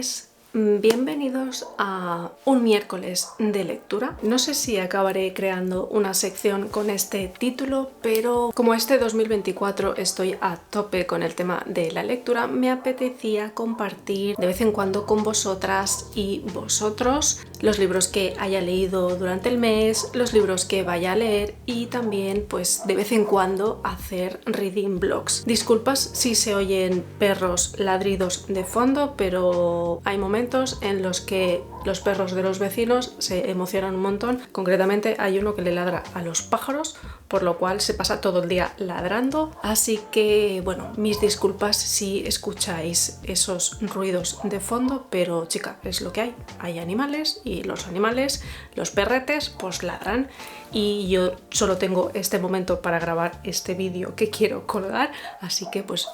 pues bienvenidos a un miércoles de lectura. No sé si acabaré creando una sección con este título, pero como este 2024 estoy a tope con el tema de la lectura, me apetecía compartir de vez en cuando con vosotras y vosotros los libros que haya leído durante el mes, los libros que vaya a leer y también pues de vez en cuando hacer reading vlogs. Disculpas si se oyen perros ladridos de fondo, pero hay momentos en los que los perros de los vecinos se emocionan un montón. Concretamente hay uno que le ladra a los pájaros, por lo cual se pasa todo el día ladrando. Así que bueno, mis disculpas si escucháis esos ruidos de fondo, pero chica, es lo que hay. Hay animales y los animales, los perretes, pues ladran. Y yo solo tengo este momento para grabar este vídeo que quiero colgar, así que pues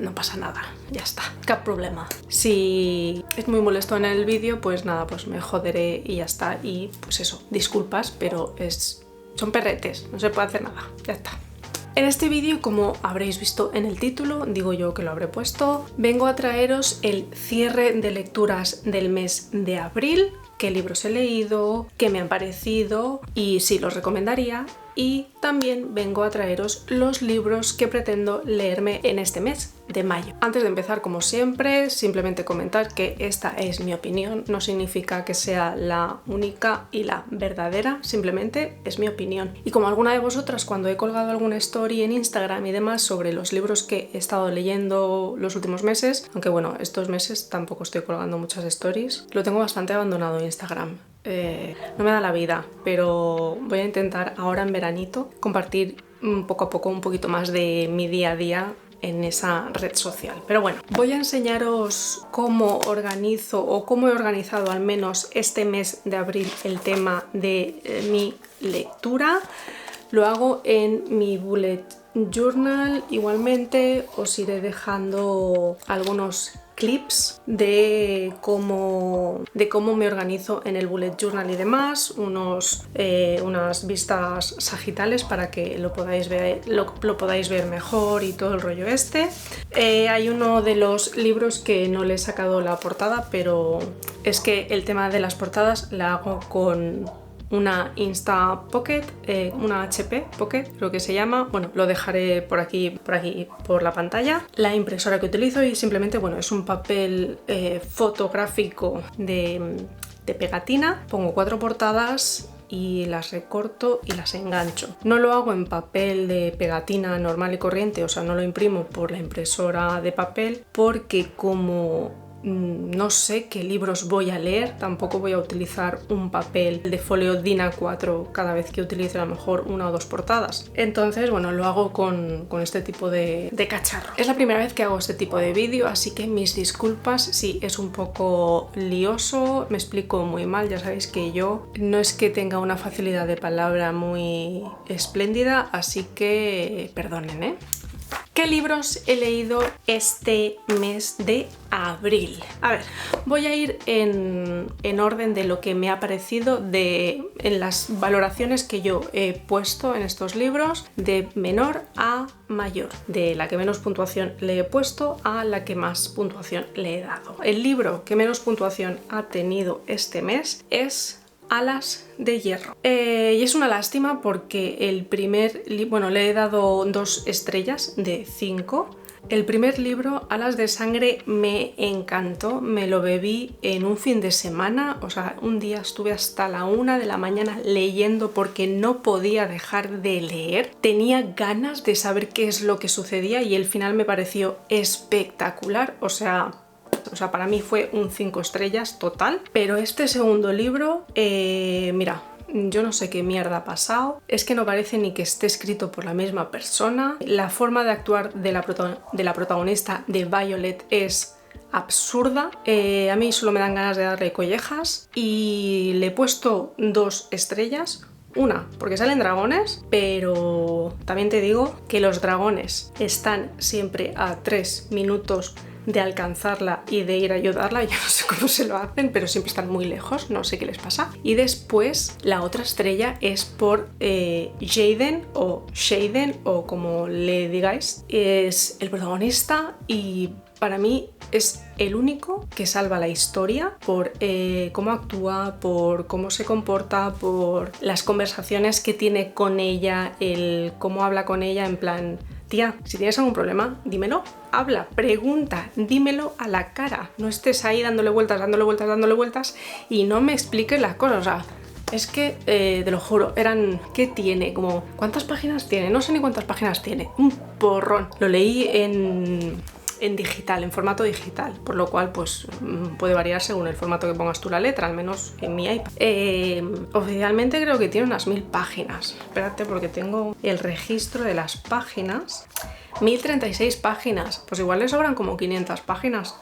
no pasa nada, ya está, cap problema. Si es muy molesto en el vídeo, pues nada, pues me joderé y ya está. Y pues eso, disculpas, pero son perretes, no se puede hacer nada, ya está. En este vídeo, como habréis visto en el título, digo yo que lo habré puesto, vengo a traeros el cierre de lecturas del mes de abril, qué libros he leído, qué me han parecido y si los recomendaría. Y también vengo a traeros los libros que pretendo leerme en este mes de mayo. Antes de empezar, como siempre, simplemente comentar que esta es mi opinión, no significa que sea la única y la verdadera, simplemente es mi opinión. Y como alguna de vosotras, cuando he colgado alguna story en Instagram y demás sobre los libros que he estado leyendo los últimos meses, aunque bueno, estos meses tampoco estoy colgando muchas stories, lo tengo bastante abandonado Instagram. No me da la vida, pero voy a intentar ahora en veranito compartir poco a poco un poquito más de mi día a día en esa red social. Pero bueno, voy a enseñaros cómo organizo o cómo he organizado al menos este mes de abril el tema de mi lectura. Lo hago en mi bullet journal. Igualmente os iré dejando algunos clips de cómo me organizo en el bullet journal y demás, unas vistas sagitales para que lo podáis ver mejor y todo el rollo este. Hay uno de los libros que no le he sacado la portada, pero es que el tema de las portadas la hago con una Insta Pocket, una HP Pocket creo que se llama. Bueno, lo dejaré por aquí por la pantalla. La impresora que utilizo y simplemente, bueno, es un papel fotográfico de pegatina. Pongo 4 portadas y las recorto y las engancho. No lo hago en papel de pegatina normal y corriente, o sea, no lo imprimo por la impresora de papel porque como no sé qué libros voy a leer, tampoco voy a utilizar un papel de folio DIN A4 cada vez que utilice a lo mejor una o dos portadas. Entonces, bueno, lo hago con este tipo de cacharro. Es la primera vez que hago este tipo de vídeo, así que mis disculpas si es un poco lioso, me explico muy mal. Ya sabéis que yo no es que tenga una facilidad de palabra muy espléndida, así que perdonen, ¿eh? ¿Qué libros he leído este mes de abril? A ver, voy a ir en orden de lo que me ha parecido en las valoraciones que yo he puesto en estos libros, de menor a mayor, de la que menos puntuación le he puesto a la que más puntuación le he dado. El libro que menos puntuación ha tenido este mes es Alas de hierro. Y es una lástima porque el primer libro, bueno, le he dado 2 estrellas de 5. El primer libro, Alas de sangre, me encantó, me lo bebí en un fin de semana, o sea, un día estuve hasta la 1 de la mañana leyendo porque no podía dejar de leer. Tenía ganas de saber qué es lo que sucedía y el final me pareció espectacular, o sea, para mí fue un 5 estrellas total. Pero este segundo libro, mira, yo no sé qué mierda ha pasado, es que no parece ni que esté escrito por la misma persona. La forma de actuar de la protagonista, de Violet, es absurda. A mí solo me dan ganas de darle collejas y le he puesto 2 estrellas. Una, porque salen dragones, pero también te digo que los dragones están siempre a 3 minutos de alcanzarla y de ir a ayudarla. Yo no sé cómo se lo hacen, pero siempre están muy lejos, no sé qué les pasa. Y después la otra estrella es por Jaden o Shaden o como le digáis, es el protagonista y para mí es el único que salva la historia por cómo actúa, por cómo se comporta, por las conversaciones que tiene con ella, el cómo habla con ella, en plan, tía, si tienes algún problema, dímelo, habla, pregunta, dímelo a la cara, no estés ahí dándole vueltas y no me expliques las cosas, o sea, es que, te lo juro, ¿qué tiene? Como, ¿cuántas páginas tiene? No sé ni cuántas páginas tiene, un porrón. Lo leí en digital, en formato digital, por lo cual pues puede variar según el formato que pongas tú la letra, al menos en mi iPad. Oficialmente creo que tiene unas 1000 páginas. Espérate porque tengo el registro de las páginas. 1036 páginas, pues igual le sobran como 500 páginas.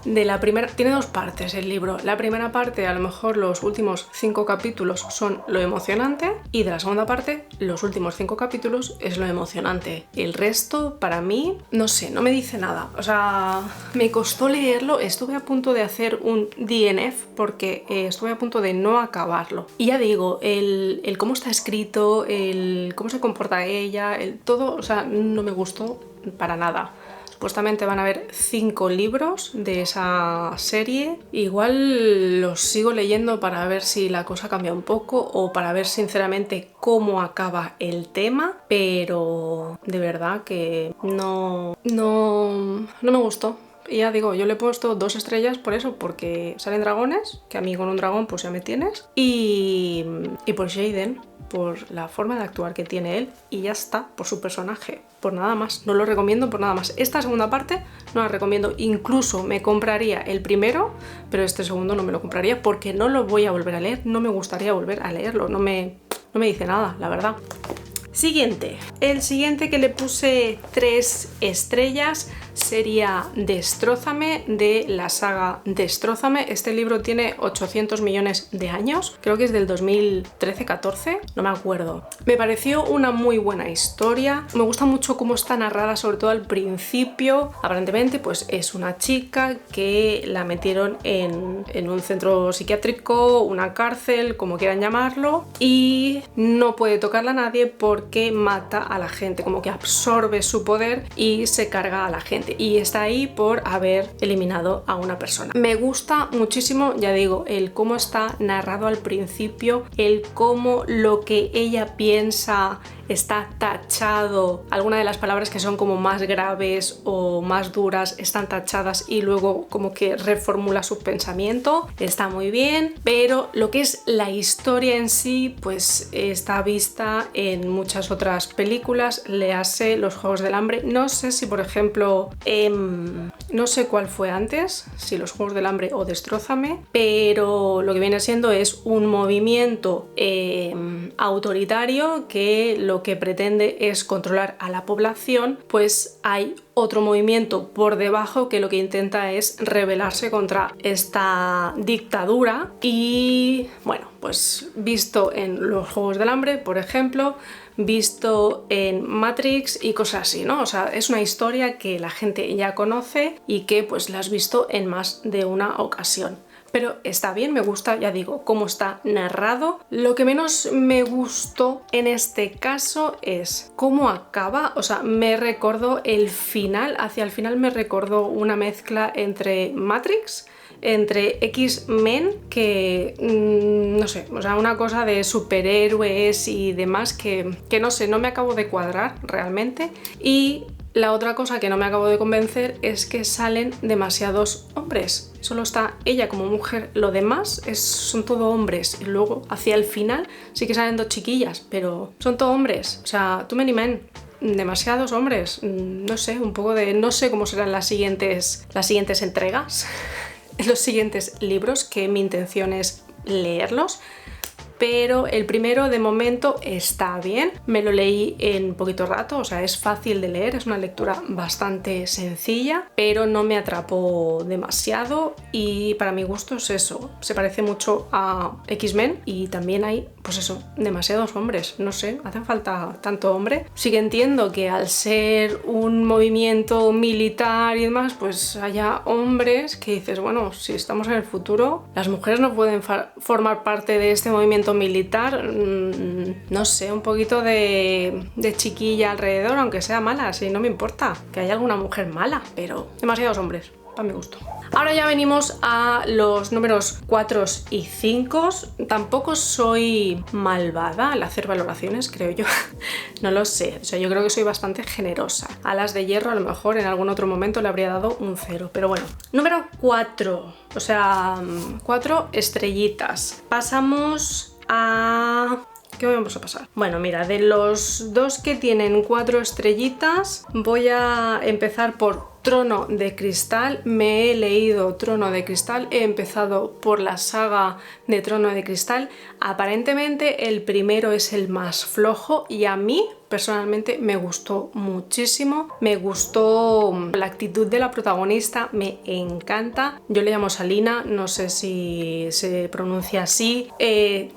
De la primera, tiene 2 partes el libro. La primera parte, a lo mejor los últimos 5 capítulos son lo emocionante, y de la segunda parte, los últimos 5 capítulos es lo emocionante. El resto, para mí, no sé, no me dice nada. O sea, me costó leerlo, estuve a punto de hacer un DNF porque estuve a punto de no acabarlo. Y ya digo, el cómo está escrito, el cómo se comporta ella, el todo, o sea, no me gustó para nada. Supuestamente van a haber 5 libros de esa serie. Igual los sigo leyendo para ver si la cosa cambia un poco o para ver sinceramente cómo acaba el tema, pero de verdad que no me gustó. Y ya digo, yo le he puesto 2 estrellas por eso, porque salen dragones, que a mí con un dragón pues ya me tienes, y por Xaden, por la forma de actuar que tiene él, y ya está, por su personaje, por nada más. No lo recomiendo por nada más. Esta segunda parte no la recomiendo, incluso me compraría el primero, pero este segundo no me lo compraría porque no lo voy a volver a leer, no me gustaría volver a leerlo, no me dice nada, la verdad. Siguiente. El siguiente que le puse 3 estrellas sería Destrózame, de la saga Destrózame. Este libro tiene 800 millones de años, creo que es del 2013-14, no me acuerdo. Me pareció una muy buena historia, me gusta mucho cómo está narrada, sobre todo al principio. Aparentemente pues es una chica que la metieron en un centro psiquiátrico, una cárcel, como quieran llamarlo, y no puede tocarla a nadie porque mata a la gente, como que absorbe su poder y se carga a la gente, y está ahí por haber eliminado a una persona. Me gusta muchísimo, ya digo, el cómo está narrado al principio, el cómo lo que ella piensa está tachado, algunas de las palabras que son como más graves o más duras están tachadas y luego como que reformula su pensamiento, está muy bien, pero lo que es la historia en sí pues está vista en muchas otras películas, léase Los Juegos del Hambre. No sé si por ejemplo, no sé cuál fue antes, si Los Juegos del Hambre o Destrózame, pero lo que viene siendo es un movimiento autoritario que lo que pretende es controlar a la población, pues hay otro movimiento por debajo que lo que intenta es rebelarse contra esta dictadura. Y bueno, pues visto en Los Juegos del Hambre, por ejemplo, visto en Matrix y cosas así, ¿no? O sea, es una historia que la gente ya conoce y que pues la has visto en más de una ocasión. Pero está bien, me gusta, ya digo, cómo está narrado. Lo que menos me gustó en este caso es cómo acaba. O sea, me recordó el final, hacia el final me recordó una mezcla entre Matrix, entre X-Men, que no sé, o sea, una cosa de superhéroes y demás que no sé, no me acabo de cuadrar realmente. Y la otra cosa que no me acabo de convencer es que salen demasiados hombres. Solo está ella como mujer, lo demás son todo hombres. Y luego, hacia el final, sí que salen 2 chiquillas, pero son todo hombres. O sea, too many men. Demasiados hombres. No sé, un poco de... No sé cómo serán las siguientes entregas, los siguientes libros, que mi intención es leerlos. Pero el primero de momento está bien, me lo leí en poquito rato, o sea, es fácil de leer, es una lectura bastante sencilla, pero no me atrapó demasiado y para mi gusto es eso, se parece mucho a X-Men y también hay, pues eso, demasiados hombres, no sé, hace falta tanto hombre. Sí que entiendo que al ser un movimiento militar y demás, pues haya hombres que dices, bueno, si estamos en el futuro, las mujeres no pueden formar parte de este movimiento tanto militar, no sé, un poquito de chiquilla alrededor, aunque sea mala, si no me importa que haya alguna mujer mala, pero demasiados hombres, para mi gusto. Ahora ya venimos a los números 4 y 5. Tampoco soy malvada al hacer valoraciones, creo yo. No lo sé, o sea, yo creo que soy bastante generosa. A Las de Hierro a lo mejor en algún otro momento le habría dado un 0, pero bueno. Número 4, o sea, 4 estrellitas. Pasamos a... ¿Qué vamos a pasar? Bueno, mira, de los dos que tienen 4 estrellitas, voy a empezar por Trono de Cristal. Me he leído Trono de Cristal, he empezado por la saga de Trono de Cristal. Aparentemente el primero es el más flojo y a mí personalmente me gustó muchísimo. Me gustó la actitud de la protagonista, me encanta. Yo le llamo Salina, no sé si se pronuncia así.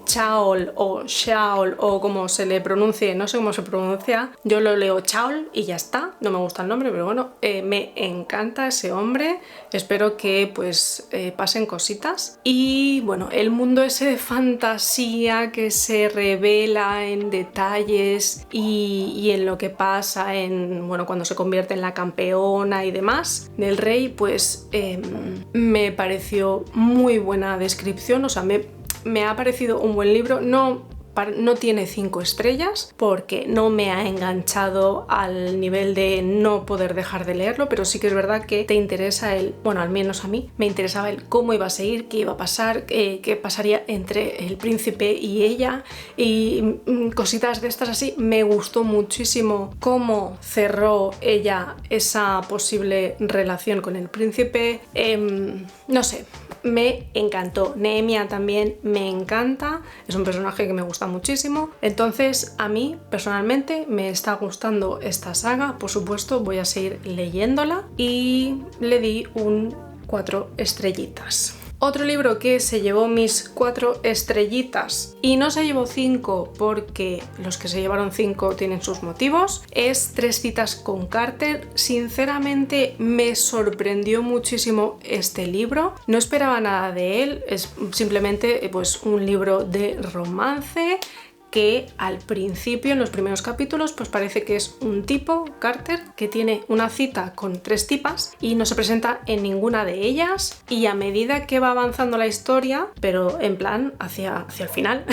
Chaol o Shaol o como se le pronuncie, no sé cómo se pronuncia. Yo lo leo Chaol y ya está. No me gusta el nombre, pero bueno, me encanta ese hombre. Espero que pues pasen cositas. Y bueno, el mundo ese de fantasía que se revela en detalles y en lo que pasa en, bueno, cuando se convierte en la campeona y demás del rey, pues me pareció muy buena descripción, o sea, me ha parecido un buen libro. No tiene 5 estrellas porque no me ha enganchado al nivel de no poder dejar de leerlo, pero sí que es verdad que te interesa bueno, al menos a mí me interesaba el cómo iba a seguir, qué iba a pasar, qué pasaría entre el príncipe y ella y cositas de estas así. Me gustó muchísimo cómo cerró ella esa posible relación con el príncipe. No sé, me encantó. Nehemia también me encanta, es un personaje que me gusta muchísimo. Entonces a mí personalmente me está gustando esta saga. Por supuesto voy a seguir leyéndola y le di un 4 estrellitas. Otro libro que se llevó mis 4 estrellitas y no se llevó 5 porque los que se llevaron 5 tienen sus motivos, es Tres citas con Carter. Sinceramente me sorprendió muchísimo este libro, no esperaba nada de él, es simplemente pues un libro de romance que al principio, en los primeros capítulos, pues parece que es un tipo, Carter, que tiene una cita con 3 tipas y no se presenta en ninguna de ellas, y a medida que va avanzando la historia, pero en plan hacia el final,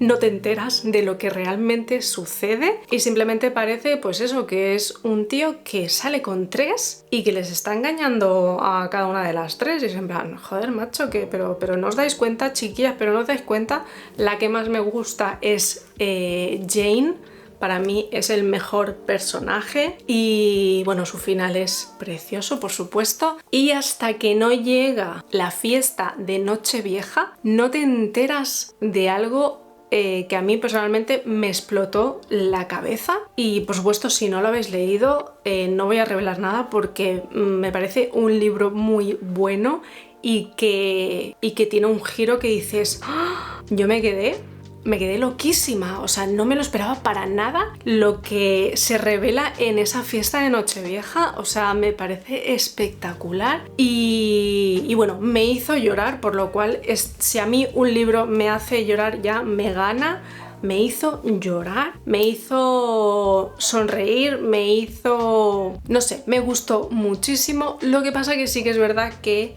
no te enteras de lo que realmente sucede y simplemente parece pues eso, que es un tío que sale con 3 y que les está engañando a cada una de las 3 y es en plan, joder macho, pero no os dais cuenta, chiquillas, pero no os dais cuenta. La que más me gusta es Jane. Para mí es el mejor personaje y bueno, su final es precioso, por supuesto. Y hasta que no llega la fiesta de Nochevieja, no te enteras de algo que a mí personalmente me explotó la cabeza. Y por supuesto, si no lo habéis leído, no voy a revelar nada porque me parece un libro muy bueno y que tiene un giro que dices, ¡ah! Yo me quedé loquísima, o sea, no me lo esperaba para nada lo que se revela en esa fiesta de Nochevieja, o sea, me parece espectacular y bueno, me hizo llorar, por lo cual si a mí un libro me hace llorar ya me gana. Me hizo llorar, me hizo sonreír, me hizo... no sé, me gustó muchísimo. Lo que pasa que sí que es verdad que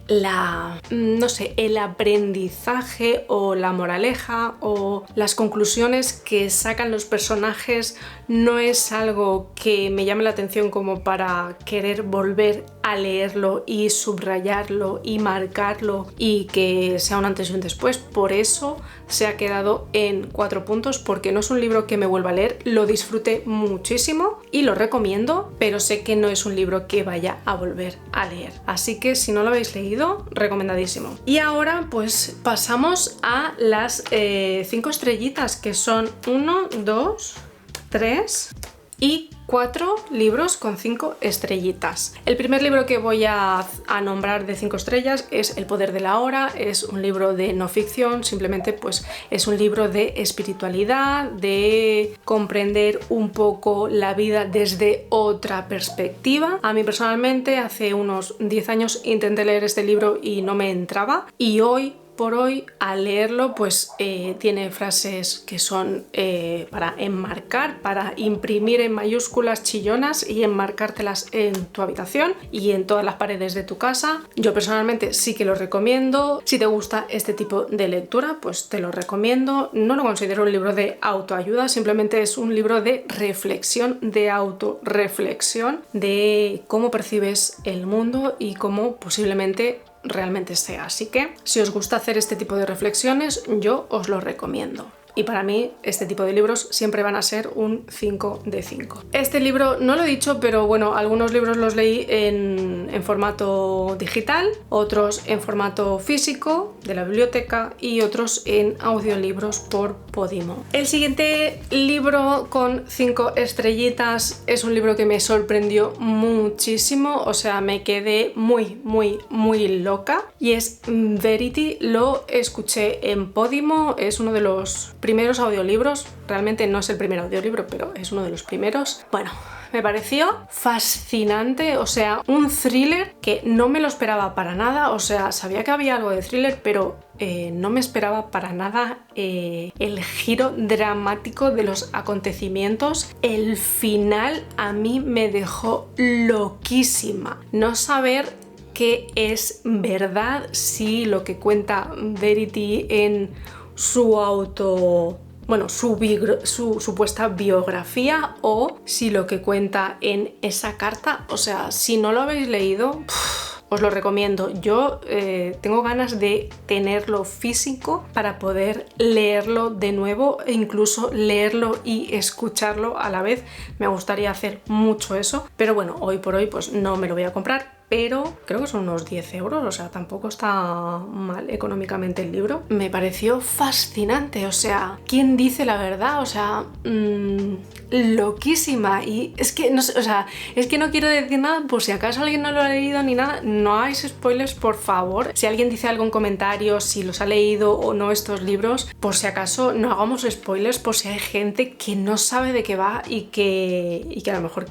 no sé, el aprendizaje o la moraleja o las conclusiones que sacan los personajes no es algo que me llame la atención como para querer volver a leerlo y subrayarlo y marcarlo y que sea un antes y un después. Por eso se ha quedado en 4 puntos, porque no es un libro que me vuelva a leer. Lo disfruté muchísimo y lo recomiendo, pero sé que no es un libro que vaya a volver a leer. Así que si no lo habéis leído, recomendadísimo. Y ahora pues pasamos a las 5 estrellitas, que son 1, 2, 3 y 4 libros con 5 estrellitas. El primer libro que voy a nombrar de 5 estrellas es El poder de la hora. Es un libro de no ficción, simplemente pues es un libro de espiritualidad, de comprender un poco la vida desde otra perspectiva. A mí personalmente hace unos 10 años intenté leer este libro y no me entraba, y hoy por hoy, al leerlo, pues tiene frases que son para enmarcar, para imprimir en mayúsculas chillonas y enmarcártelas en tu habitación y en todas las paredes de tu casa. Yo personalmente sí que lo recomiendo. Si te gusta este tipo de lectura, pues te lo recomiendo. No lo considero un libro de autoayuda, simplemente es un libro de reflexión, de autorreflexión, de cómo percibes el mundo y cómo posiblemente realmente sea. Así que si os gusta hacer este tipo de reflexiones, yo os lo recomiendo. Y para mí este tipo de libros siempre van a ser un 5 de 5. Este libro no lo he dicho, pero bueno, algunos libros los leí en formato digital, otros en formato físico de la biblioteca y otros en audiolibros por Podimo. El siguiente libro con 5 estrellitas es un libro que me sorprendió muchísimo, o sea, me quedé muy loca, y es Verity. Lo escuché en Podimo, es uno de los primeros audiolibros, realmente no es el primer audiolibro, pero es uno de los primeros. Bueno, me pareció fascinante, o sea, un thriller que no me lo esperaba para nada, o sea, sabía que había algo de thriller, pero no me esperaba para nada el giro dramático de los acontecimientos. El final a mí me dejó loquísima, no saber qué es verdad, si lo que cuenta Verity en su supuesta biografía, o si lo que cuenta en esa carta. O sea, si no lo habéis leído, os lo recomiendo. Yo tengo ganas de tenerlo físico para poder leerlo de nuevo e incluso leerlo y escucharlo a la vez. Me gustaría hacer mucho eso, pero bueno, hoy por hoy pues no me lo voy a comprar. Pero creo que son unos 10 euros, o sea, tampoco está mal económicamente el libro. Me pareció fascinante, o sea, ¿quién dice la verdad? O sea, loquísima. Y es que no sé, o sea, es que no quiero decir nada por si acaso alguien no lo ha leído ni nada. No hagáis spoilers, por favor. Si alguien dice algo en comentarios, si los ha leído o no estos libros, por si acaso no hagamos spoilers, por si hay gente que no sabe de qué va y que a lo mejor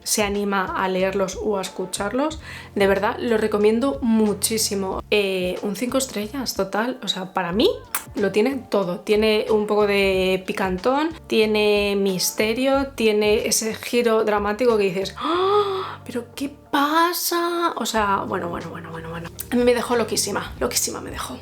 se anima a leerlos o a escucharlos. De verdad, lo recomiendo muchísimo. Un 5 estrellas total, o sea, para mí lo tiene todo. Tiene un poco de picantón, tiene misterio, tiene ese giro dramático que dices, ¡oh! ¿Pero qué pasa? O sea, bueno. A mí me dejó loquísima me dejó.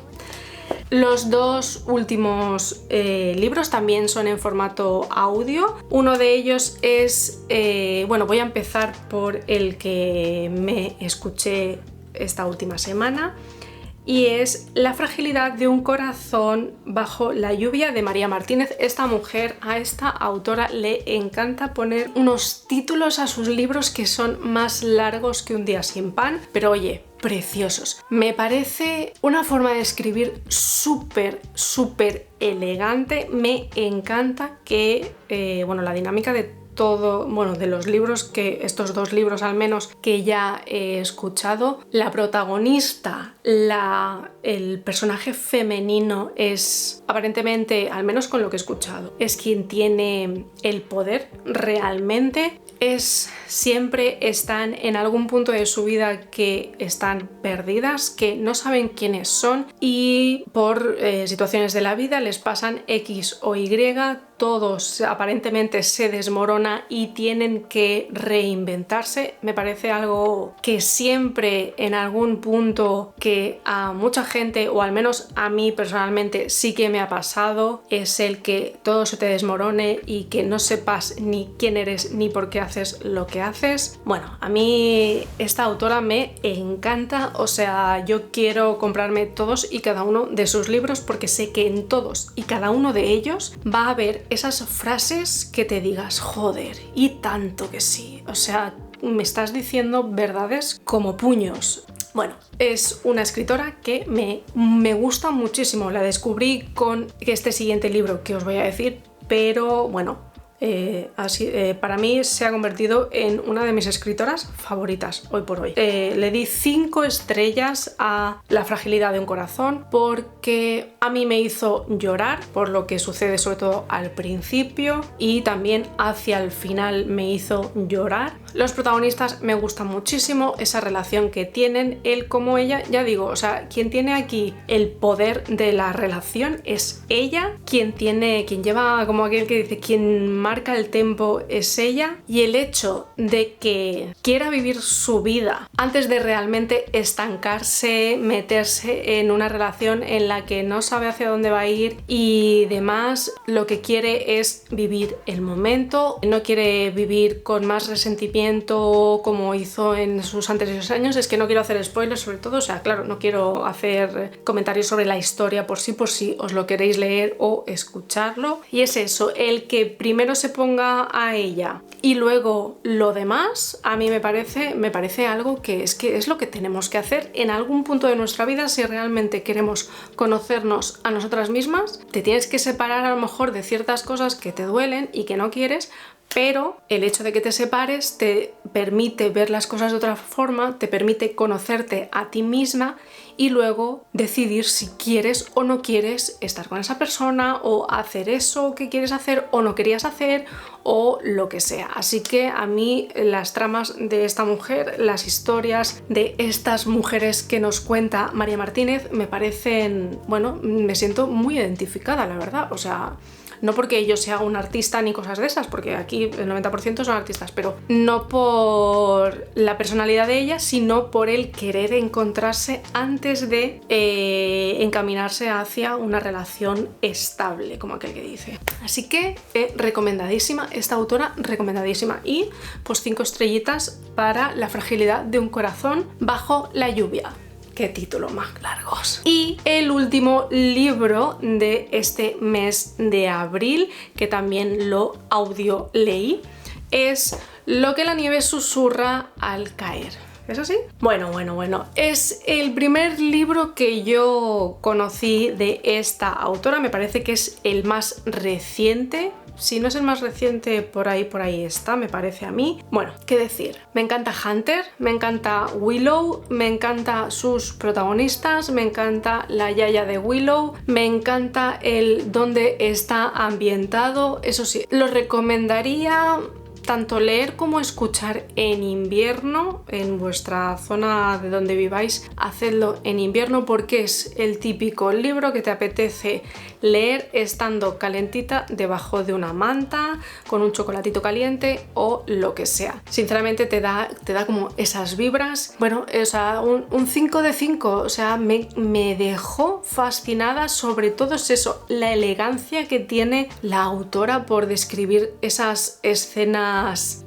Los dos últimos libros también son en formato audio. Uno de ellos es, voy a empezar por el que me escuché esta última semana, y es La fragilidad de un corazón bajo la lluvia, de María Martínez. Esta mujer, a esta autora le encanta poner unos títulos a sus libros que son más largos que un día sin pan, pero oye, preciosos. Me parece una forma de escribir súper elegante. Me encanta que, la dinámica de de los libros, que estos dos libros al menos que ya he escuchado, la protagonista, el personaje femenino es aparentemente, al menos con lo que he escuchado, es quien tiene el poder realmente. Siempre están en algún punto de su vida que están perdidas, que no saben quiénes son, y por situaciones de la vida les pasan X o Y, todos aparentemente se desmorona y tienen que reinventarse. Me parece algo que siempre en algún punto, que a mucha gente, o al menos a mí personalmente sí que me ha pasado, es el que todo se te desmorone y que no sepas ni quién eres ni por qué haces lo que haces. Bueno, a mí esta autora me encanta, o sea, yo quiero comprarme todos y cada uno de sus libros, porque sé que en todos y cada uno de ellos va a haber esas frases que te digas, joder, y tanto que sí, o sea, me estás diciendo verdades como puños. Bueno, es una escritora que me gusta muchísimo. La descubrí con este siguiente libro que os voy a decir, pero bueno, para mí se ha convertido en una de mis escritoras favoritas hoy por hoy. Le di 5 estrellas a La fragilidad de un corazón, porque a mí me hizo llorar por lo que sucede sobre todo al principio, y también hacia el final me hizo llorar. Los protagonistas me gustan muchísimo, esa relación que tienen, él como ella, ya digo, o sea, quien tiene aquí el poder de la relación es ella, quien lleva, como aquel que dice, quien marca el tempo es ella, y el hecho de que quiera vivir su vida antes de realmente estancarse, meterse en una relación en la que no sabe hacia dónde va a ir y demás, lo que quiere es vivir el momento, no quiere vivir con más resentimiento como hizo en sus anteriores años. Es que no quiero hacer spoilers sobre todo, o sea, claro, no quiero hacer comentarios sobre la historia por si os lo queréis leer o escucharlo, y es eso, el que primero se ponga a ella y luego lo demás, a mí me parece algo que es lo que tenemos que hacer en algún punto de nuestra vida. Si realmente queremos conocernos a nosotras mismas, te tienes que separar a lo mejor de ciertas cosas que te duelen y que no quieres, pero el hecho de que te separes te permite ver las cosas de otra forma, te permite conocerte a ti misma y luego decidir si quieres o no quieres estar con esa persona o hacer eso que quieres hacer o no querías hacer o lo que sea. Así que a mí las tramas de esta mujer, las historias de estas mujeres que nos cuenta María Martínez me parecen, bueno, me siento muy identificada, la verdad, o sea, no porque yo sea un artista ni cosas de esas, porque aquí el 90% son artistas, pero no por la personalidad de ella, sino por el querer encontrarse antes de encaminarse hacia una relación estable, como aquel que dice. Así que recomendadísima, esta autora recomendadísima. Y pues 5 estrellitas para La fragilidad de un corazón bajo la lluvia. ¡Qué título más largos! Y el último libro de este mes de abril, que también lo audio leí, es Lo que la nieve susurra al caer. ¿Es así? Bueno. Es el primer libro que yo conocí de esta autora. Me parece que es el más reciente. Si no es el más reciente, por ahí está, me parece a mí. Bueno, qué decir. Me encanta Hunter, me encanta Willow, me encanta sus protagonistas, me encanta la yaya de Willow, me encanta el dónde está ambientado. Eso sí, lo recomendaría tanto leer como escuchar en invierno. En vuestra zona de donde viváis, hacedlo en invierno, porque es el típico libro que te apetece leer estando calentita debajo de una manta, con un chocolatito caliente o lo que sea. Sinceramente te da como esas vibras. Bueno, o sea, un 5 de 5, o sea, me dejó fascinada. Sobre todo es eso, la elegancia que tiene la autora por describir esas escenas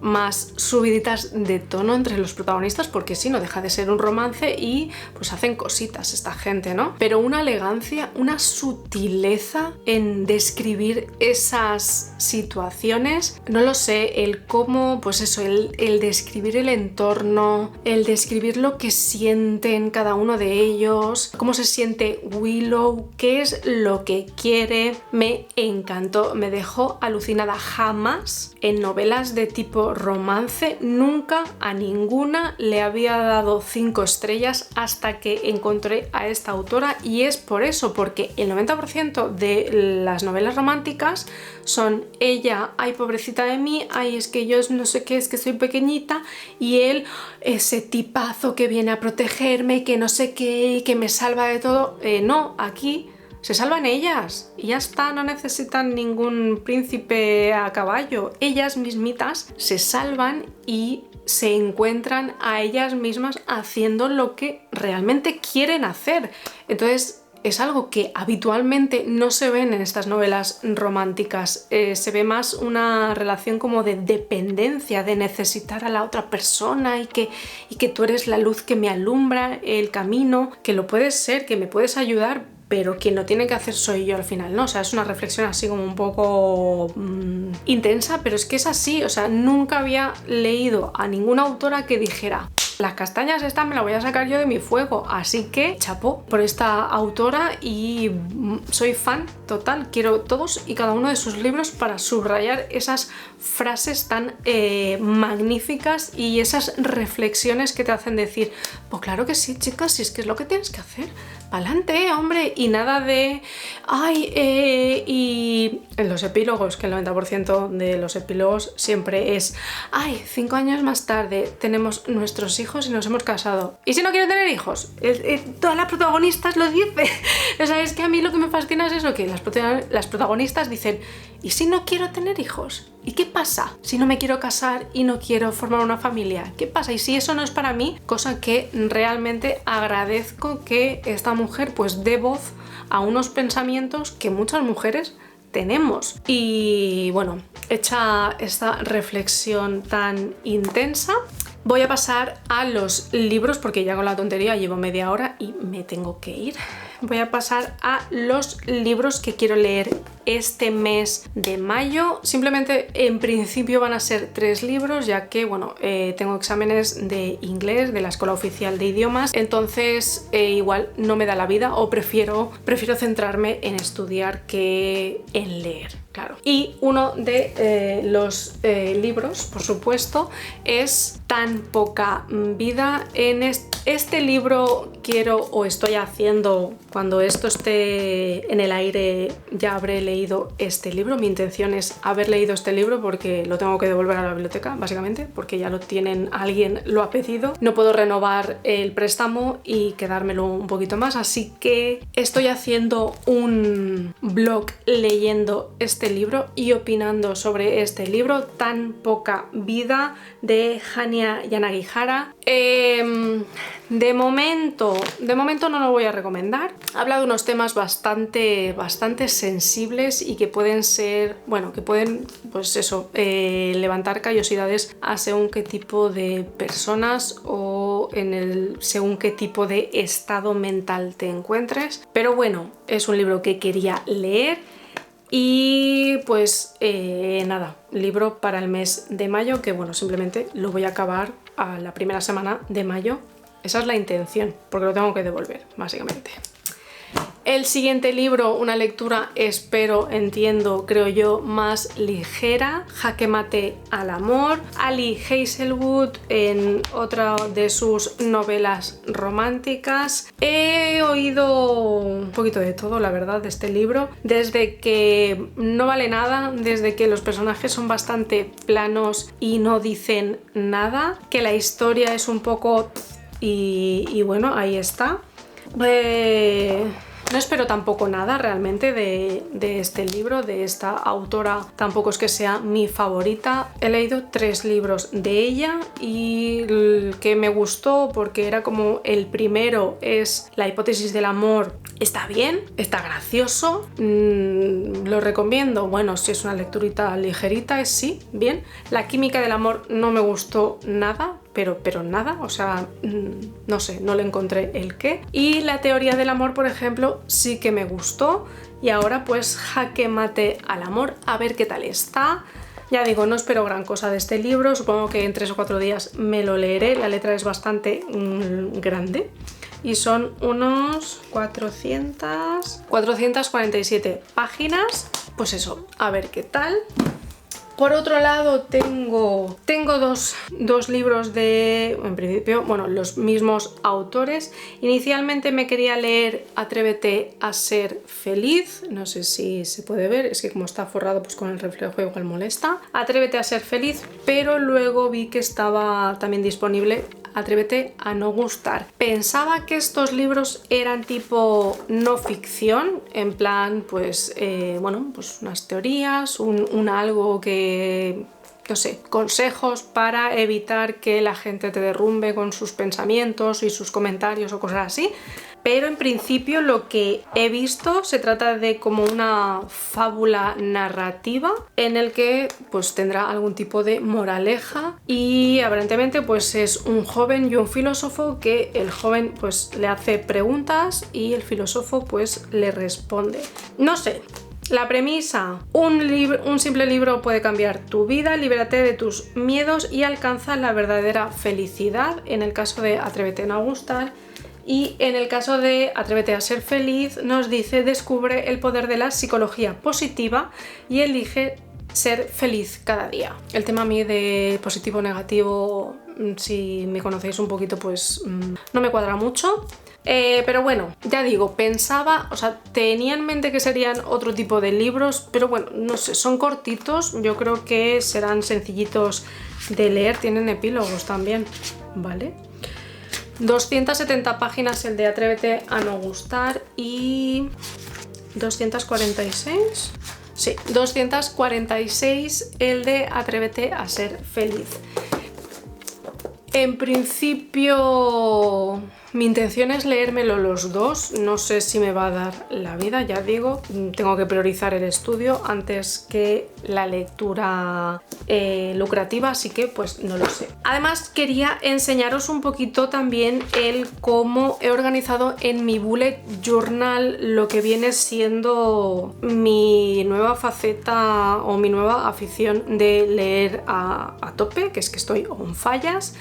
más subiditas de tono entre los protagonistas, porque sí, no deja de ser un romance y pues hacen cositas esta gente, ¿no? Pero una elegancia, una sutileza en describir esas situaciones, no lo sé, el cómo, pues eso, el describir el entorno, el describir lo que sienten cada uno de ellos, cómo se siente Willow, qué es lo que quiere, me encantó, me dejó alucinada. Jamás en novelas de tipo romance, nunca a ninguna le había dado 5 estrellas hasta que encontré a esta autora, y es por eso, porque el 90% de las novelas románticas son ella, ay pobrecita de mí, ay es que yo no sé qué, es que soy pequeñita, y él, ese tipazo que viene a protegerme, que no sé qué, que me salva de todo. No, aquí se salvan ellas y ya está, no necesitan ningún príncipe a caballo. Ellas mismitas se salvan y se encuentran a ellas mismas haciendo lo que realmente quieren hacer. Entonces es algo que habitualmente no se ven en estas novelas románticas. Se ve más una relación como de dependencia, de necesitar a la otra persona y que tú eres la luz que me alumbra el camino, que lo puedes ser, que me puedes ayudar, pero quien lo tiene que hacer soy yo al final, ¿no? O sea, es una reflexión así como un poco intensa, pero es que es así. O sea, nunca había leído a ninguna autora que dijera las castañas estas me las voy a sacar yo de mi fuego, así que chapó por esta autora y soy fan total. Quiero todos y cada uno de sus libros para subrayar esas frases tan magníficas y esas reflexiones que te hacen decir, pues claro que sí, chicas, si es que es lo que tienes que hacer, pa'lante, hombre, y nada de y en los epílogos, que el 90% de los epílogos siempre es 5 años más tarde tenemos nuestros hijos y nos hemos casado, y si no quiero tener hijos, todas las protagonistas lo dicen. O sea, es que a mí lo que me fascina es eso, que las protagonistas dicen, ¿y si no quiero tener hijos? ¿Y qué pasa si no me quiero casar y no quiero formar una familia? ¿Qué pasa? Y si eso no es para mí, cosa que realmente agradezco que esta mujer pues dé voz a unos pensamientos que muchas mujeres tenemos. Y bueno, hecha esta reflexión tan intensa, voy a pasar a los libros porque ya con la tontería llevo media hora y me tengo que ir. Voy a pasar a los libros que quiero leer este mes de mayo. Simplemente en principio van a ser 3 libros, ya que bueno, tengo exámenes de inglés de la Escuela Oficial de Idiomas, entonces igual no me da la vida, o prefiero centrarme en estudiar que en leer, claro. Y uno de los libros, por supuesto, es Tan poca vida. En este libro quiero, o estoy haciendo, cuando esto esté en el aire ya habré leído este libro. Mi intención es haber leído este libro porque lo tengo que devolver a la biblioteca, básicamente, porque ya lo tienen, alguien lo ha pedido. No puedo renovar el préstamo y quedármelo un poquito más, así que estoy haciendo un blog leyendo este libro y opinando sobre este libro, Tan poca vida, de Hanya Yanagihara. De momento no lo voy a recomendar. Habla de unos temas bastante sensibles y que pueden ser, bueno, que pueden, pues eso, levantar callosidades a según qué tipo de personas o según qué tipo de estado mental te encuentres. Pero bueno, es un libro que quería leer. Y pues nada, libro para el mes de mayo, que bueno, simplemente lo voy a acabar a la primera semana de mayo. Esa es la intención, porque lo tengo que devolver, básicamente. El siguiente libro, una lectura, espero, entiendo, creo yo, más ligera, Jaque mate al amor, Ali Hazelwood, en otra de sus novelas románticas. He oído un poquito de todo, la verdad, de este libro, desde que no vale nada, desde que los personajes son bastante planos y no dicen nada, que la historia es un poco y bueno, ahí está. No espero tampoco nada realmente de este libro, de esta autora. Tampoco es que sea mi favorita. He leído 3 libros de ella y el que me gustó, porque era como el primero, es La hipótesis del amor. Está bien, está gracioso, lo recomiendo. Bueno, si es una lecturita ligerita, es sí, bien. La química del amor no me gustó nada, pero nada, o sea, no sé, no le encontré el qué. Y La teoría del amor, por ejemplo, sí que me gustó. Y ahora pues Jaque mate al amor, a ver qué tal está. Ya digo, no espero gran cosa de este libro, supongo que en 3 o 4 días me lo leeré. La letra es bastante grande y son unos 447 páginas. Pues eso, a ver qué tal. Por otro lado tengo dos libros de, en principio, bueno, los mismos autores. Inicialmente me quería leer Atrévete a ser feliz, no sé si se puede ver, es que como está forrado pues con el reflejo igual molesta. Atrévete a ser feliz, pero luego vi que estaba también disponible Atrévete a no gustar. Pensaba que estos libros eran tipo no ficción, en plan pues bueno, pues unas teorías, un algo que, no sé, consejos para evitar que la gente te derrumbe con sus pensamientos y sus comentarios o cosas así. Pero en principio lo que he visto se trata de como una fábula narrativa en el que pues tendrá algún tipo de moraleja, y aparentemente pues es un joven y un filósofo, que el joven pues le hace preguntas y el filósofo pues le responde. No sé, La premisa: un simple libro puede cambiar tu vida, libérate de tus miedos y alcanza la verdadera felicidad. En el caso de Atrévete a no gustar. Y en el caso de Atrévete a ser feliz, nos dice: descubre el poder de la psicología positiva y elige ser feliz cada día. El tema a mí de positivo o negativo, si me conocéis un poquito, pues no me cuadra mucho. Pero bueno, ya digo, pensaba, o sea, tenía en mente que serían otro tipo de libros, pero bueno, no sé, son cortitos, yo creo que serán sencillitos de leer, tienen epílogos también, ¿vale? 270 páginas el de Atrévete a no gustar y 246, sí, 246 el de Atrévete a ser feliz. En principio mi intención es leérmelo los dos, no sé si me va a dar la vida, ya digo, tengo que priorizar el estudio antes que la lectura lucrativa, así que pues no lo sé. Además quería enseñaros un poquito también el cómo he organizado en mi bullet journal lo que viene siendo mi nueva faceta o mi nueva afición de leer a tope, que es que estoy on fallas.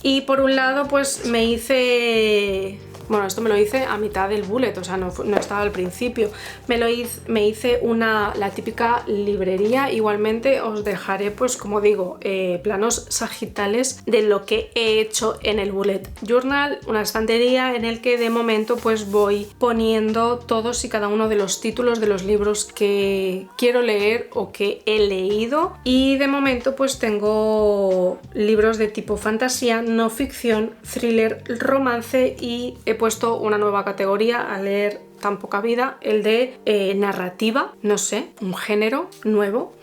Y por un lado pues me hice... Bueno, esto me lo hice a mitad del bullet, o sea, no estaba al principio. Me hice la típica librería. Igualmente os dejaré, pues como digo, planos sagitales de lo que he hecho en el bullet journal. Una estantería en el que de momento pues voy poniendo todos y cada uno de los títulos de los libros que quiero leer o que he leído. Y de momento pues tengo libros de tipo fantasía, no ficción, thriller, romance y he puesto una nueva categoría a leer tan poca vida, el de narrativa, no sé, un género nuevo.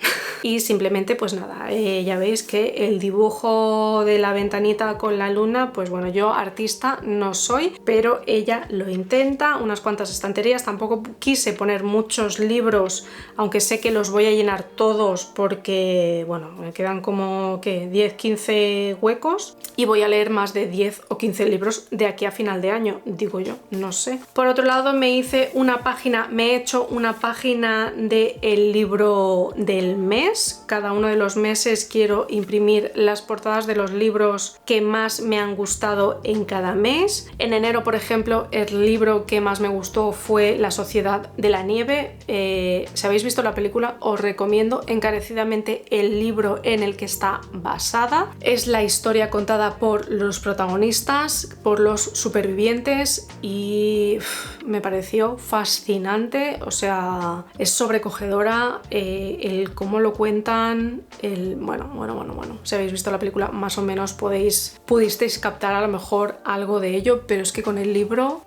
Y simplemente pues nada, ya veis que el dibujo de la ventanita con la luna, pues bueno, yo artista no soy, pero ella lo intenta. Unas cuantas estanterías, tampoco quise poner muchos libros, aunque sé que los voy a llenar todos porque bueno, me quedan como que 10-15 huecos y voy a leer más de 10 o 15 libros de aquí a final de año, digo yo, no sé. Por otro lado me he hecho una página del libro del mes. Cada uno de los meses quiero imprimir las portadas de los libros que más me han gustado en cada mes. En enero, por ejemplo, el libro que más me gustó fue La Sociedad de la Nieve. Si habéis visto la película, os recomiendo encarecidamente el libro en el que está basada. Es la historia contada por los protagonistas, por los supervivientes y me pareció fascinante, o sea, es sobrecogedora el cómo lo cuentan, bueno, si habéis visto la película más o menos pudisteis captar a lo mejor algo de ello, pero es que con el libro,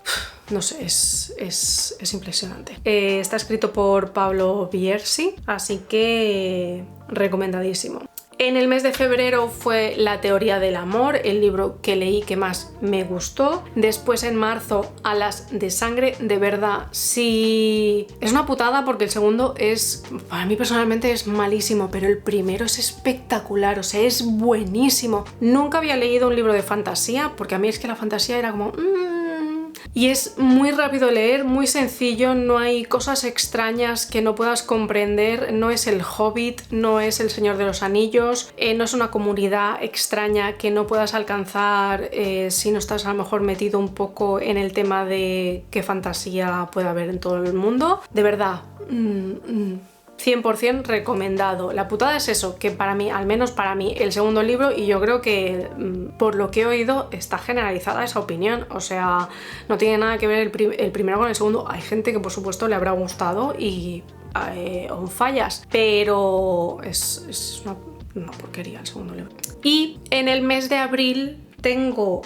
no sé, es impresionante. Está escrito por Pablo Bierzi, así que recomendadísimo. En el mes de febrero fue La teoría del amor, el libro que leí que más me gustó. Después en marzo, Alas de sangre. De verdad, sí, es una putada porque el segundo para mí personalmente es malísimo, pero el primero es espectacular, o sea, es buenísimo. Nunca había leído un libro de fantasía, porque a mí es que la fantasía era como... Y es muy rápido de leer, muy sencillo, no hay cosas extrañas que no puedas comprender, no es el Hobbit, no es el Señor de los Anillos, no es una comunidad extraña que no puedas alcanzar si no estás a lo mejor metido un poco en el tema de qué fantasía puede haber en todo el mundo. De verdad, 100% recomendado. La putada es eso, que para mí, al menos para mí, el segundo libro, y yo creo que por lo que he oído está generalizada esa opinión, o sea, no tiene nada que ver el primero con el segundo. Hay gente que por supuesto le habrá gustado y aún fallas, pero es una porquería el segundo libro. Y en el mes de abril tengo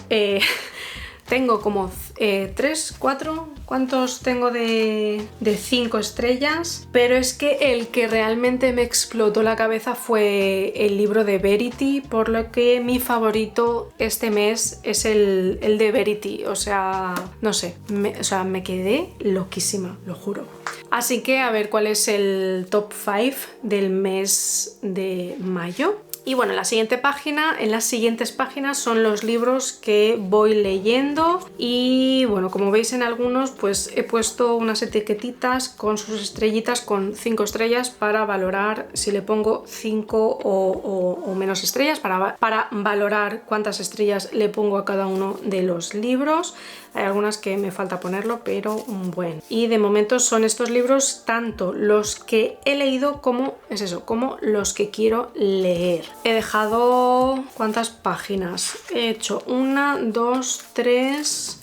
como 3, 4, ¿cuántos tengo de 5 estrellas? Pero es que el que realmente me explotó la cabeza fue el libro de Verity, por lo que mi favorito este mes es el de Verity, o sea, no sé, me quedé loquísima, lo juro. Así que a ver cuál es el top 5 del mes de mayo. Y bueno, en las siguientes páginas son los libros que voy leyendo y bueno, como veis en algunos pues he puesto unas etiquetitas con sus estrellitas, con 5 estrellas para valorar si le pongo 5 o menos estrellas, para valorar cuántas estrellas le pongo a cada uno de los libros. Hay algunas que me falta ponerlo, pero bueno. Y de momento son estos libros tanto los que he leído como los que quiero leer. He dejado... ¿cuántas páginas? He hecho 1, 2, 3...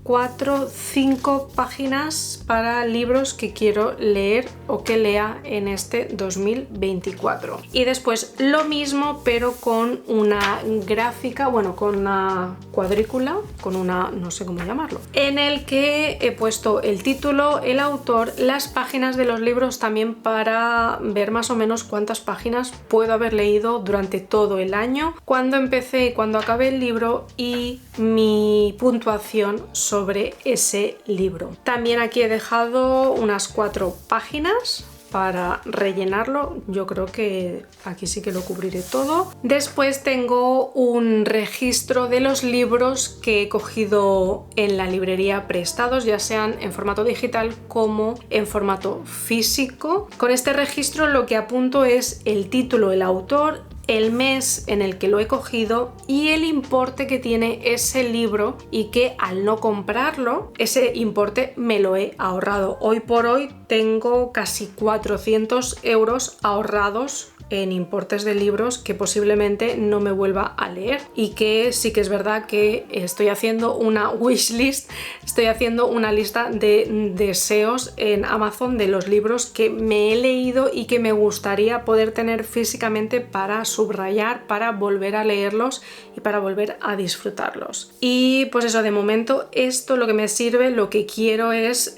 4, 5 páginas para libros que quiero leer o que lea en este 2024. Y después lo mismo, pero con una gráfica, bueno, con una cuadrícula, con una, no sé cómo llamarlo, en el que he puesto el título, el autor, las páginas de los libros también para ver más o menos cuántas páginas puedo haber leído durante todo el año, cuando empecé y cuando acabé el libro y mi puntuación sobre ese libro. También aquí he dejado unas 4 páginas para rellenarlo. Yo creo que aquí sí que lo cubriré todo. Después tengo un registro de los libros que he cogido en la librería prestados, ya sean en formato digital como en formato físico. Con este registro lo que apunto es el título, el autor, el mes en el que lo he cogido y el importe que tiene ese libro, y que al no comprarlo, ese importe me lo he ahorrado. Hoy por hoy tengo casi 400 euros ahorrados en importes de libros que posiblemente no me vuelva a leer, y que sí que es verdad que estoy haciendo una wishlist, estoy haciendo una lista de deseos en Amazon de los libros que me he leído y que me gustaría poder tener físicamente para subrayar, para volver a leerlos y para volver a disfrutarlos. Y pues eso, de momento esto lo que me sirve, lo que quiero es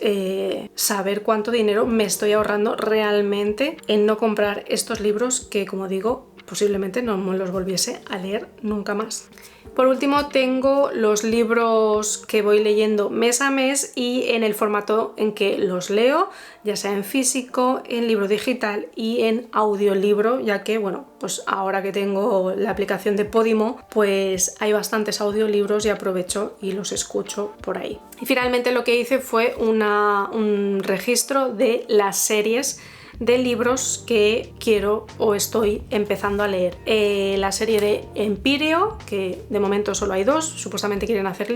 saber cuánto dinero me estoy ahorrando realmente en no comprar estos libros que, como digo, posiblemente no me los volviese a leer nunca más. Por último, tengo los libros que voy leyendo mes a mes y en el formato en que los leo, ya sea en físico, en libro digital y en audiolibro, ya que, bueno, pues ahora que tengo la aplicación de Podimo, pues hay bastantes audiolibros y aprovecho y los escucho por ahí. Y finalmente lo que hice fue un registro de las series de libros que quiero o estoy empezando a leer. La serie de Empíreo, que de momento solo hay 2, supuestamente quieren hacer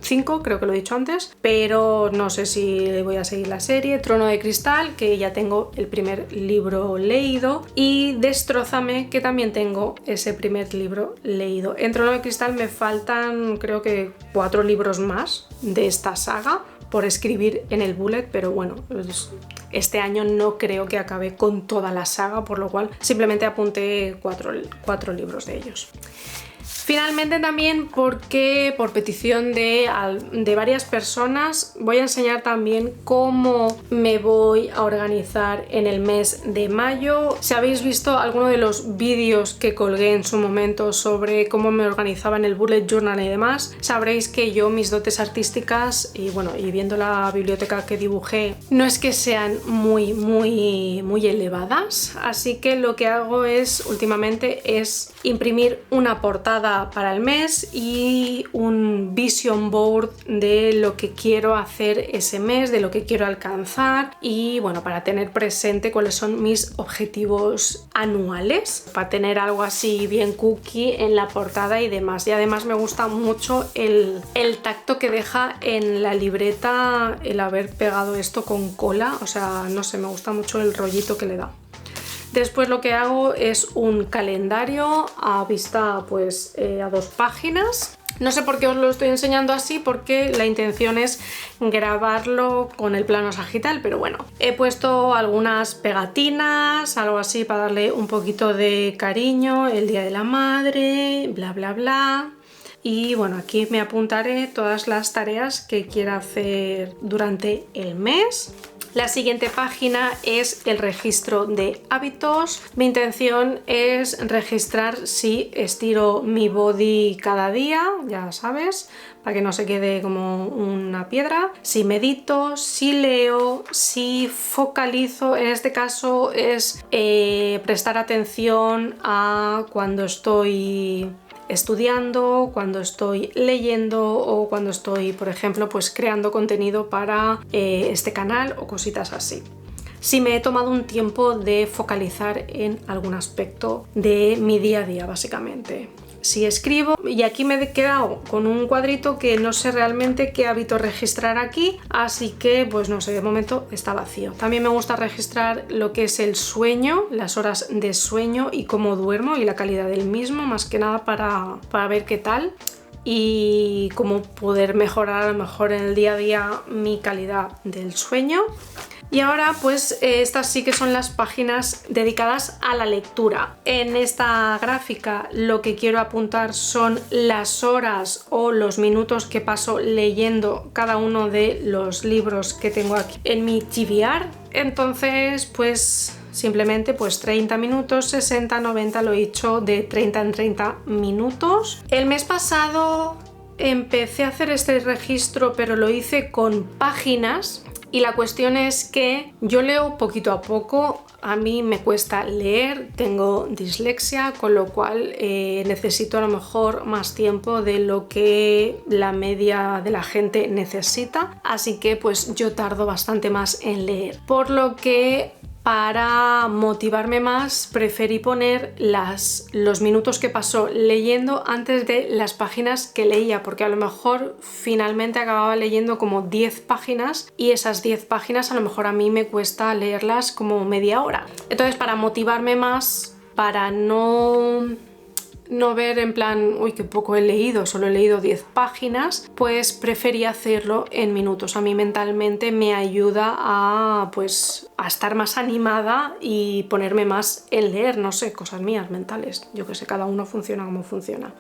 5, creo que lo he dicho antes, pero no sé si voy a seguir la serie. Trono de Cristal, que ya tengo el primer libro leído, y Destrózame, que también tengo ese primer libro leído. En Trono de Cristal me faltan, creo que 4 libros más de esta saga por escribir en el bullet, pero bueno, este año no creo que acabe con toda la saga, por lo cual simplemente apunté 4 libros de ellos. Finalmente también, porque por petición de varias personas, voy a enseñar también cómo me voy a organizar en el mes de mayo. Si habéis visto alguno de los vídeos que colgué en su momento sobre cómo me organizaba en el bullet journal y demás, sabréis que yo mis dotes artísticas y bueno, y viendo la biblioteca que dibujé, no es que sean muy elevadas, así que lo que hago últimamente es imprimir una portada para el mes y un vision board de lo que quiero hacer ese mes, de lo que quiero alcanzar, y bueno, para tener presente cuáles son mis objetivos anuales, para tener algo así bien cookie en la portada y demás. Y además me gusta mucho el tacto que deja en la libreta el haber pegado esto con cola, o sea, no sé, me gusta mucho el rollito que le da. Después lo que hago es un calendario a vista, pues a 2 páginas. No sé por qué os lo estoy enseñando así, porque la intención es grabarlo con el plano sagital, pero bueno, he puesto algunas pegatinas, algo así para darle un poquito de cariño, el Día de la Madre, bla bla bla. Y bueno, aquí me apuntaré todas las tareas que quiera hacer durante el mes. La siguiente página es el registro de hábitos. Mi intención es registrar si estiro mi body cada día, ya sabes, para que no se quede como una piedra. Si medito, si leo, si focalizo. En este caso es prestar atención a cuando estoy estudiando, cuando estoy leyendo o cuando estoy, por ejemplo, pues creando contenido para este canal o cositas así. Si me he tomado un tiempo de focalizar en algún aspecto de mi día a día, básicamente. Si escribo, y aquí me he quedado con un cuadrito que no sé realmente qué hábito registrar aquí, así que pues no sé, de momento está vacío. También me gusta registrar lo que es el sueño, las horas de sueño y cómo duermo y la calidad del mismo, más que nada para ver qué tal y cómo poder mejorar a lo mejor en el día a día mi calidad del sueño. Y ahora pues estas sí que son las páginas dedicadas a la lectura. En esta gráfica lo que quiero apuntar son las horas o los minutos que paso leyendo cada uno de los libros que tengo aquí en mi TBR. Entonces pues simplemente pues 30 minutos, 60, 90, lo he hecho de 30 en 30 minutos. El mes pasado empecé a hacer este registro, pero lo hice con páginas. Y la cuestión es que yo leo poquito a poco, a mí me cuesta leer, tengo dislexia, con lo cual necesito a lo mejor más tiempo de lo que la media de la gente necesita, así que pues yo tardo bastante más en leer. Por lo que para motivarme más preferí poner los minutos que pasó leyendo antes de las páginas que leía, porque a lo mejor finalmente acababa leyendo como 10 páginas y esas 10 páginas a lo mejor a mí me cuesta leerlas como media hora. Entonces, para motivarme más, para no ver en plan, uy, qué poco he leído, solo he leído 10 páginas, pues preferí hacerlo en minutos. A mí mentalmente me ayuda a estar más animada y ponerme más en leer, no sé, cosas mías mentales. Yo que sé, cada uno funciona como funciona.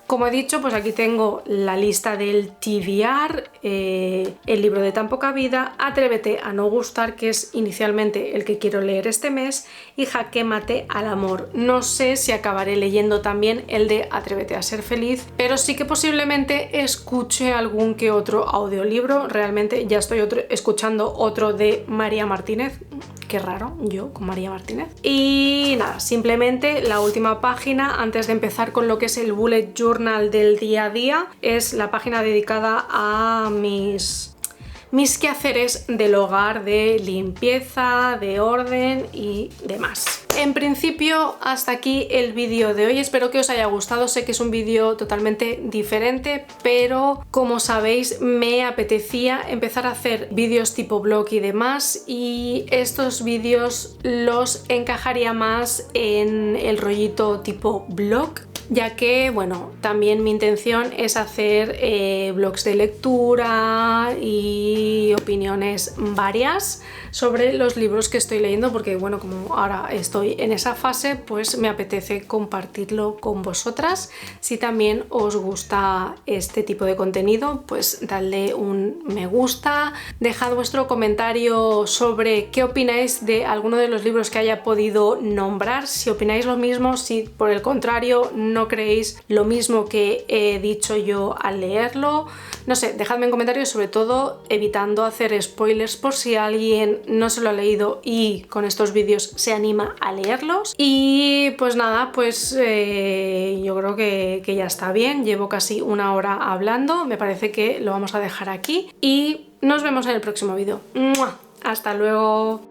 Como he dicho, pues aquí tengo la lista del TBR, el libro de Tan Poca Vida, Atrévete a no gustar, que es inicialmente el que quiero leer este mes, y Jaque Mate al amor. No sé si acabaré leyendo también el de Atrévete a ser feliz, pero sí que posiblemente escuche algún que otro audiolibro. Realmente ya estoy escuchando otro de María Martínez. Qué raro, yo con María Martínez. Y nada, simplemente la última página, antes de empezar con lo que es el bullet journal del día a día, es la página dedicada a mis quehaceres del hogar, de limpieza, de orden y demás. En principio, hasta aquí el vídeo de hoy. Espero que os haya gustado. Sé que es un vídeo totalmente diferente, pero como sabéis, me apetecía empezar a hacer vídeos tipo blog y demás, y estos vídeos los encajaría más en el rollito tipo blog, ya que, bueno, también mi intención es hacer blogs de lectura y opiniones varias sobre los libros que estoy leyendo, porque, bueno, como ahora estoy en esa fase, pues me apetece compartirlo con vosotras. Si también os gusta este tipo de contenido, pues dadle un me gusta, dejad vuestro comentario sobre qué opináis de alguno de los libros que haya podido nombrar, si opináis lo mismo, si por el contrario no creéis lo mismo que he dicho yo al leerlo. No sé, dejadme en comentarios, sobre todo evitando hacer spoilers por si alguien no se lo ha leído y con estos vídeos se anima a leerlos. Y pues nada, pues yo creo que ya está bien. Llevo casi una hora hablando, me parece que lo vamos a dejar aquí y nos vemos en el próximo vídeo. ¡Mua! Hasta luego.